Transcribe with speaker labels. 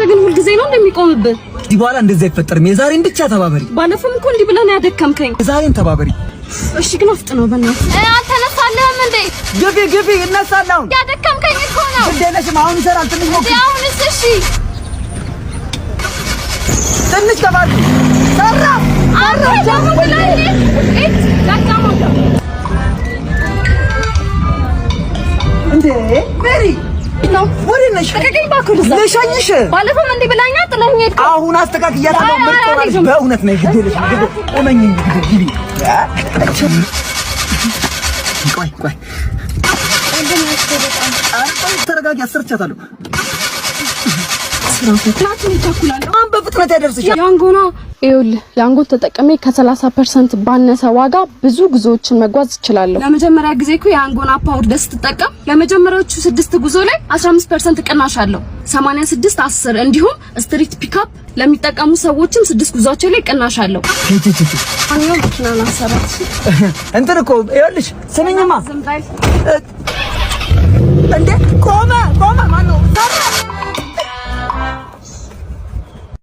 Speaker 1: አንተ ግን ሁሉ ጊዜ ነው እንደሚቆምብህ።
Speaker 2: ዲባላ እንደዛ አይፈጠርም። የዛሬን ብቻ ተባበሪ።
Speaker 1: ባለፈውም እኮ እንዲህ ብለህ ነው ያደከምከኝ።
Speaker 2: የዛሬን ተባበሪ።
Speaker 1: እሺ ግን አፍጥነው በእናትህ።
Speaker 3: አልተነሳለህም እንዴ?
Speaker 2: ግቢ እነሳለሁ።
Speaker 3: ያደከምከኝ እኮ ነው።
Speaker 2: እንደነሽም አሁን ይሰራል። ትንሽ ነው
Speaker 3: አሁንስ። እሺ
Speaker 2: ትንሽ ተባበሪ። ሰራ እንዴ ሜሪ ነው ወሬ ነሽ?
Speaker 1: ተከከኝ ባኩል
Speaker 2: ለሻኝሽ
Speaker 3: ባለፈው እንዴ ብላኛ ጥለኝ ሄድክ።
Speaker 2: አሁን አስተካክያታለሁ። ምርጥ በእውነት ነው ግዴለሽ ግዴ እመኝ ግዴ ቆይ ተረጋጊ። አሰርቻታለሁ።
Speaker 1: ስራቱን ይቻኩላል።
Speaker 2: አሁን በፍጥነት ያደርስሻል።
Speaker 1: ያንጎና ይኸውልህ ያንጎን ተጠቅሜ ከ30% ባነሰ ዋጋ ብዙ ጉዞዎችን መጓዝ እችላለሁ። ለመጀመሪያ ጊዜ እኮ ያንጎና ፓወር ደስ ተጠቀም ለመጀመሪያዎቹ 6 ጉዞ ላይ 15% ቅናሽ አለው። 86 10 እንዲሁም ስትሪት ፒካፕ ለሚጠቀሙ ሰዎችም 6 ጉዞዎች ላይ ቅናሽ አለው። አንዮ ምናና ሰራት
Speaker 2: እንትን እኮ ይኸውልሽ ስንኝማ እንዴ ቆመ